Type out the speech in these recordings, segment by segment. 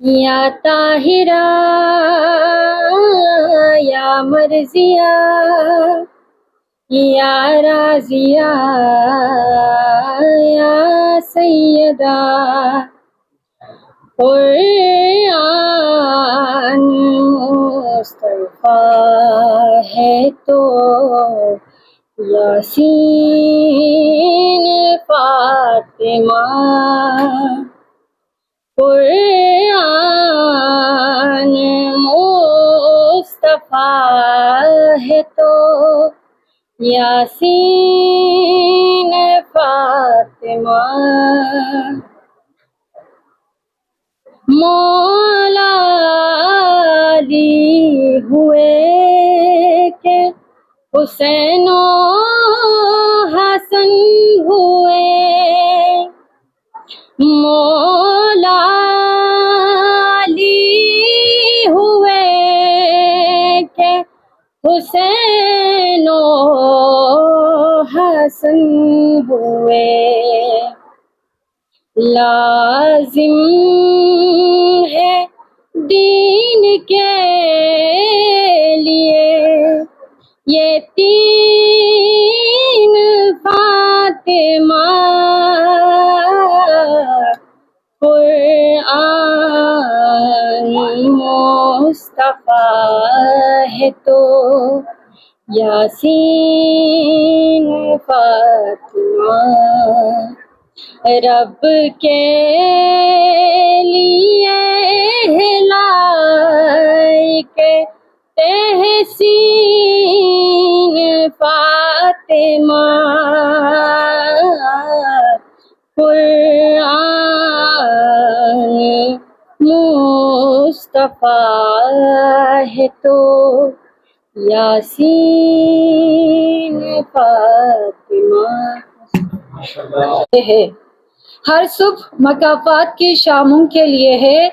یا طاہرہ یا مرضیہ یا راضیہ یا سیدہ، قرآن مصطفیٰ ہے تو یاسین فاطمہ، قرآن مصطفیٰ ہے تو یاسین فاطمہ، مولا علی ہوئے کہ حسین و حسن ہوئے، مولا علی ہوئے کہ حسین و حسن ہوئے، لازم ہے دین کے لیے یہ تین فاطمہ، قرآن مصطفیٰ ہے تو یاسین فاطمہ، رب کے لیے لائق تحسین فاطمہ، قرآن مصطفیٰ ہے تو یاسین فاطمہ ہے، ہر صبح مکافات کی شاموں کے لیے ہے،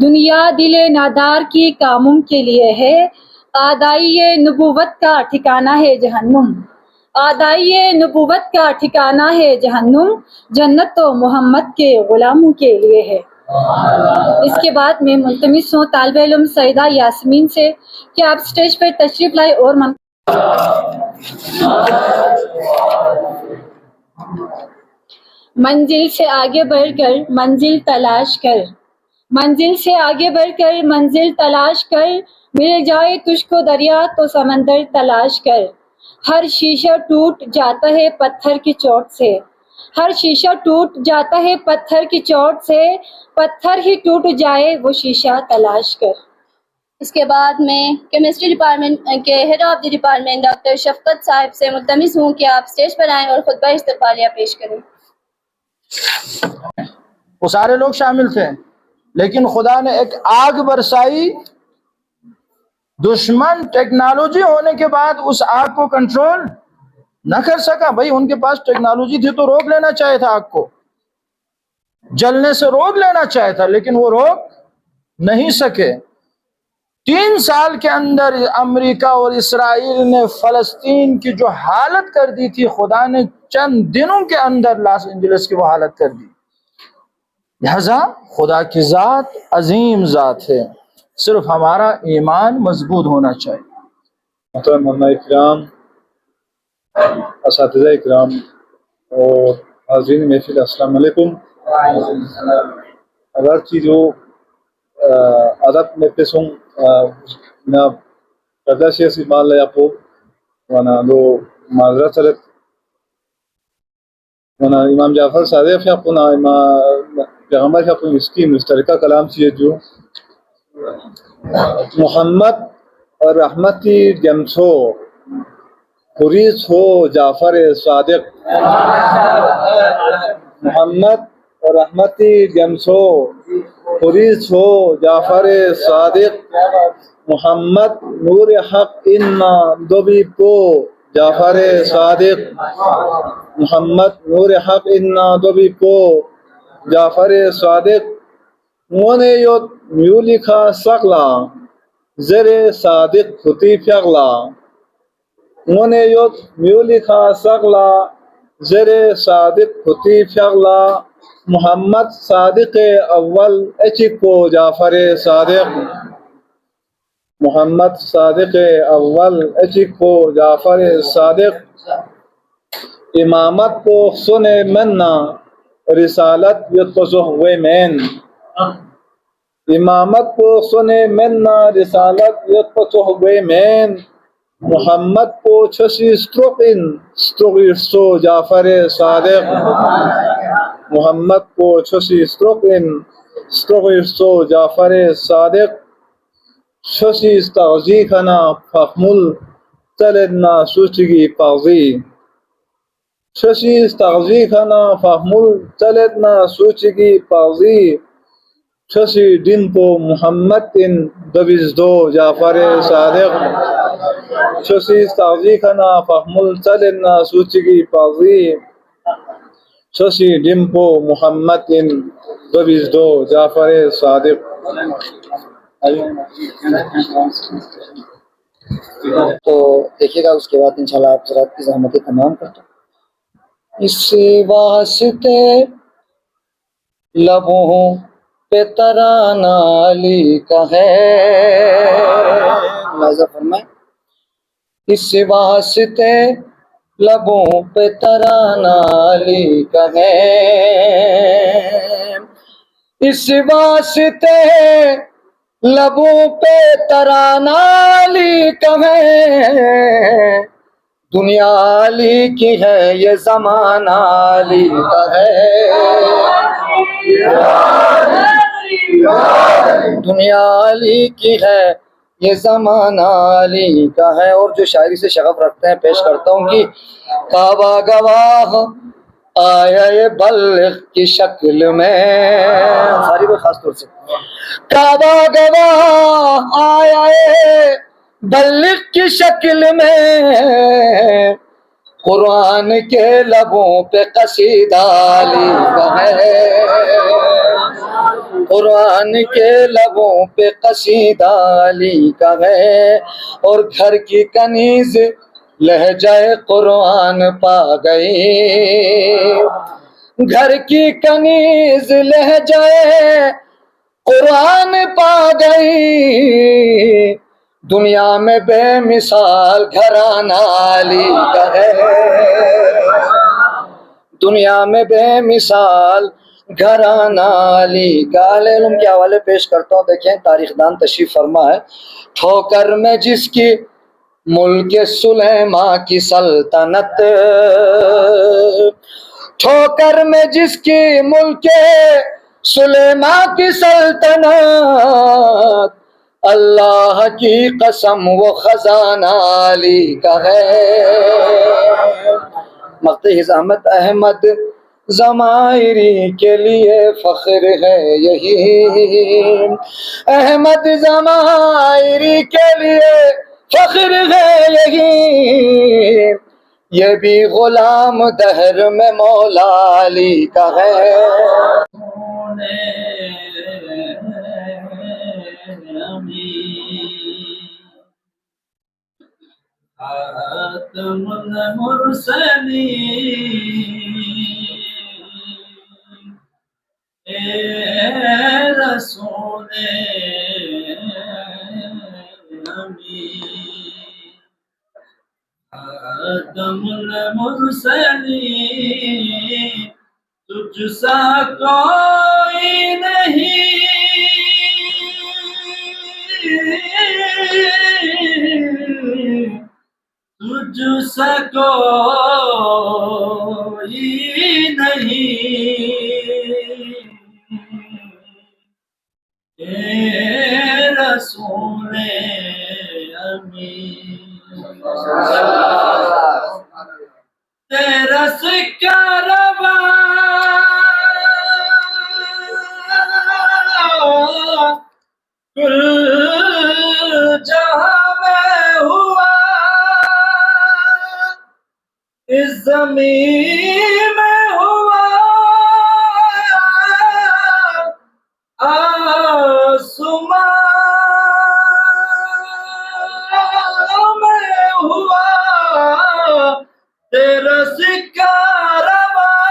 دنیا دل نادار کی کاموں کے لیے ہے، آدائی نبوت کا ٹھکانہ ہے جہنم، آدائی نبوت کا ٹھکانہ ہے جہنم، جنت تو محمد کے غلاموں کے لیے ہے۔ اس کے بعد میں ملتمس ہوں طالب علم سیدہ یاسمین سے کہ آپ سٹیج پر تشریف لائے اور منزل سے آگے بڑھ کر منزل تلاش کر، منزل سے آگے بڑھ کر منزل تلاش کر، مل جائے تجھ کو دریا تو سمندر تلاش کر، ہر شیشہ ٹوٹ جاتا ہے پتھر کی چوٹ سے، ہر شیشہ ٹوٹ جاتا ہے پتھر کی چوٹ سے، پتھر ہی ٹوٹ جائے وہ شیشہ تلاش کر۔ اس کے بعد میں کیمسٹری ڈپارٹمنٹ کے head of the department doctor Shafqat sahib سے ملتمس ہوں کہ آپ سٹیج پر آئیں اور خطبہ استقبالیہ پیش کریں۔ وہ سارے لوگ شامل تھے، لیکن خدا نے ایک آگ برسائی، دشمن ٹیکنالوجی ہونے کے بعد اس آگ کو کنٹرول نہ کر سکا۔ بھائی ان کے پاس ٹیکنالوجی تھی تو روک لینا چاہے تھا، آگ کو جلنے سے روک لینا چاہے تھا، لیکن وہ روک نہیں سکے۔ 3 سال کے اندر امریکہ اور اسرائیل نے فلسطین کی جو حالت کر دی تھی، خدا نے چند دنوں کے اندر لاس اینجلس کی وہ حالت کر دی۔ لہذا خدا کی ذات عظیم ذات ہے، صرف ہمارا ایمان مضبوط ہونا چاہیے۔ محترم علماء اکرام، اساتذہ اکرام اور حاضرین محفل، السلام علیکم۔ اگرچہ جو عادت میں پیسوں نا کردا سیاسی مال یا پو وانا دو معذرت سرت وانا امام جعفر صادق یا پونا پیغمبر یا پو اس کی مشترکہ کلام سے جو محمد اور رحمتی جمسو خریص ہو جعفر صادق، محمد اور رحمتی جمسو خریص ہو جعفر صادق، محمد نور حق انا دوبی پو جعفر صادق، محمد نور حق انا دوبی پو جعفر صادق، مونے یوت میو لکھا سقلا زر صادق خطی فغلا، مونے یوت میو لکھا سقلا زر صادق خطی فغلا، محمد صادق اول اچکو جعفر صادق محمد صادق اول اچکو جعفر صادق امامت کو سنے منا رسالت یتقصح ویمین امامت کو سنے منا رسالت یتقصح ویمین محمد کو چھسی سترقین جعفر صادق محمد کو چھسی سترقین جعفر صادق چھسی تغذی کھنا فخمل تلدنا سوچگی پاغذی چھسی تغذی کھنا فخمل تلدنا سوچگی پاغذی چھسی دن کو محمد ان دویزدو جعفر صادق چھسی تغذی کھنا فخمل تلدنا سوچگی پاغذی چھسی دن کو محمد ان دویزدو جعفر صادق. تو دیکھیے گا اس کے بعد انشاءاللہ آپ ذرا کی زحمتیں تمام کرتے ہیں. اس واسطے لبوں پہ ترانہ علی کا ہے ملاحظہ فرمائیں. اس واسطے لبوں پہ ترانہ علی کا ہے اس واسطے لبوں پہ ترانہ علی کا ہے دنیا علی کی ہے یہ زمانہ علی کا ہے دنیا علی کی ہے یہ زمانہ علی کا ہے. اور جو شاعری سے شغف رکھتے ہیں پیش کرتا ہوں کہ کعبہ گواہ آیا یہ بلغ کی شکل میں ساری میں خاص طور سے کعبہ گواہ آیا یہ بلغ کی شکل میں قرآن کے لبوں پہ قصیدہ علی کا ہے قرآن کے لبوں پہ قصیدہ علی کا ہے. اور گھر کی کنیز لہجہ قرآن پا گئی گھر کی کنیز لہجہ قرآن پا گئی دنیا میں بے مثال گھرانہ علی کا ہے دنیا میں بے مثال گھرانہ علی کا. اہل علم کے حوالے پیش کرتا ہوں. دیکھیں تاریخ دان تشریف فرما ہے. ٹھوکر میں جس کی ملک سلیمان کی سلطنت ٹھوکر میں جس کی ملک سلیمان کی سلطنت اللہ کی قسم وہ خزانہ علی کا ہے. مقتدی احمد احمد ضمائری کے لیے فخر ہے یہی احمد ضمائری کے لیے فخر ہے یہی یہ بھی غلام دہر میں مولا علی کا ہے. خاتم المرسلین اے رسول امین خاتم المرسلین تجھ سا کوئی نہیں تجھ سا کوئی نہیں اے رسول امین تیرا سکہ رواں کل جہاں میں ہوا اس زمین میں ہوا آسمان میں ہوا تیرا سکہ رواں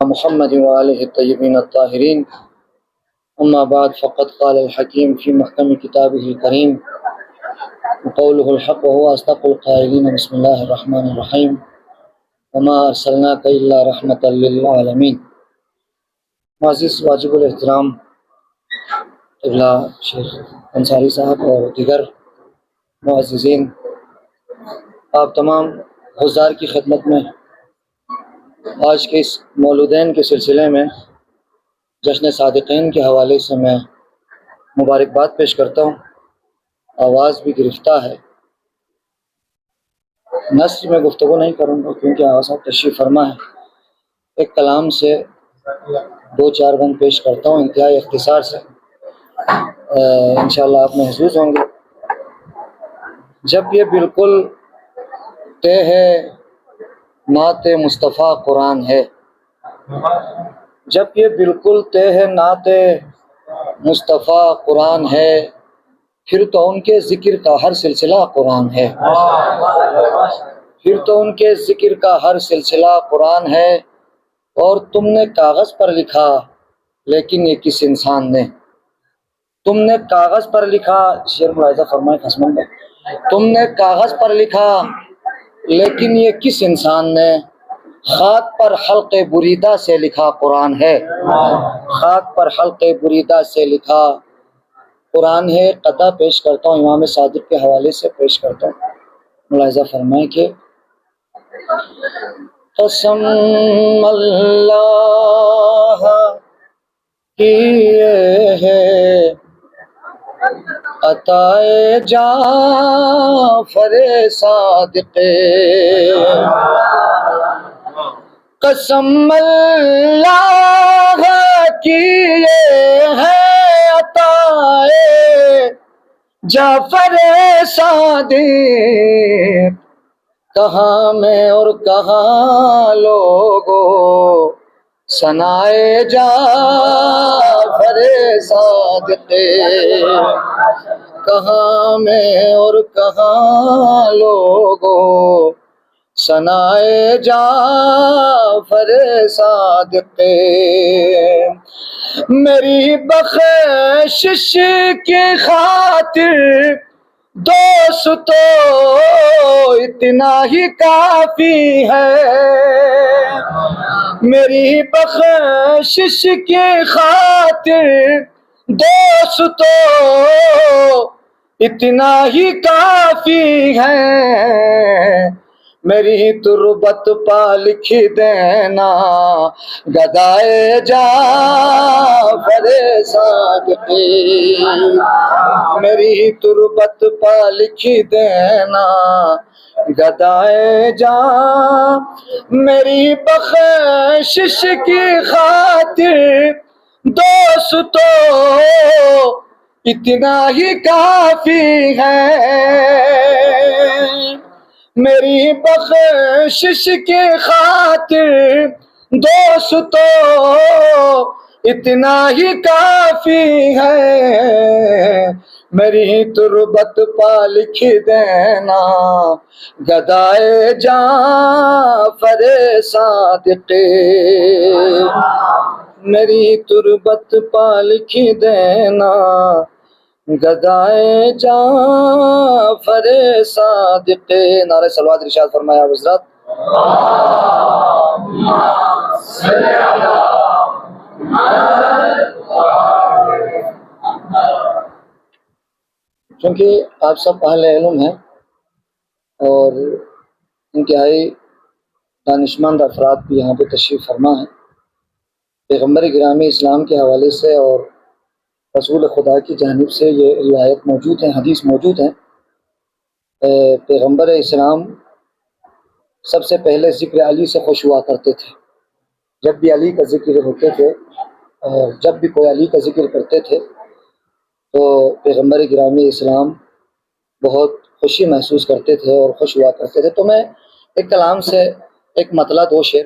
محمد وآلہ الطیبین الطاہرین اما بعد فقد قال الحکیم فی محکم کتابہ الکریم وقولہ الحق وهو اصدق القائلین بسم اللہ الرحمن الرحیم وما ارسلناک الا رحمتا للعالمین۔ معزز واجب الاحترام قبلہ شیخ انصاری صاحب اور دیگر معززین، آپ تمام حضار کی خدمت میں آج کے اس مولودین کے سلسلے میں جشن صادقین کے حوالے سے میں مبارکباد پیش کرتا ہوں۔ آواز بھی گرفتہ ہے، نثر میں گفتگو نہیں کروں گا کیونکہ آواز صاحب تشریف فرما ہے۔ ایک کلام سے 2-4 بند پیش کرتا ہوں انتہائی اختصار سے، انشاءاللہ آپ محظوظ ہوں گے۔ جب یہ بالکل طے ہے نعت مصطفیٰ قرآن ہے، جب یہ بالکل طے ہے نعت مصطفیٰ قرآن ہے، پھر تو ان کے ذکر کا ہر سلسلہ قرآن ہے، پھر تو ان کے ذکر کا ہر سلسلہ قرآن ہے۔ اور تم نے کاغذ پر لکھا لیکن یہ کس انسان نے، تم نے کاغذ پر لکھا، شعر ملاحظہ فرمائے خصمن میں، تم نے کاغذ پر لکھا لیکن یہ کس انسان نے خاک پر حلق بریدہ سے لکھا قرآن ہے، خاک پر حلق بریدہ سے لکھا قرآن ہے۔ قطع پیش کرتا ہوں، امام صادق کے حوالے سے پیش کرتا ہوں، ملاحظہ فرمائیں کہ قسم اللہ کی یہ ہے عطائے جعفر صادق، قسم اللہ کی یہ ہے عطائے جعفر صادق، کہاں میں اور کہاں لوگوں ثنائے جعفر صادق، کہاں میں اور کہاں لوگوں ثنائے جعفر صادق۔ میری بخشش کی خاطر دوست تو اتنا ہی کافی ہے، میری بخشش کی خاطر دوست تو اتنا ہی کافی ہے، میری تربت پا لکھ دینا گدائے جعفر صادق، میری تربت پا لکھ دینا گدائے میری بخشش کی خاطر دوست تو اتنا ہی کافی ہے، میری بخشش کی خاطر دوست تو اتنا ہی کافی ہے، میری تربت پا لکھ دینا گدائے جعفر صادق۔ میری تربت پا لکھ دینا گدائے جعفر صادق. نعرہ صلوات ارشاد فرمایا حضرات. چونکہ آپ سب اہل علم ہیں اور انتہائی دانشمند افراد بھی یہاں پہ تشریف فرما ہیں، پیغمبر گرامی اسلام کے حوالے سے اور رسول خدا کی جانب سے یہ روایت موجود ہیں، حدیث موجود ہیں. پیغمبر اسلام سب سے پہلے ذکر علی سے خوش ہوا کرتے تھے. جب بھی علی کا ذکر ہوتے تھے اور جب بھی کوئی علی کا ذکر کرتے تھے تو پیغمبر گرامی اسلام بہت خوشی محسوس کرتے تھے اور خوش ہوا کرتے تھے. تو میں ایک کلام سے ایک مطلع دو شعر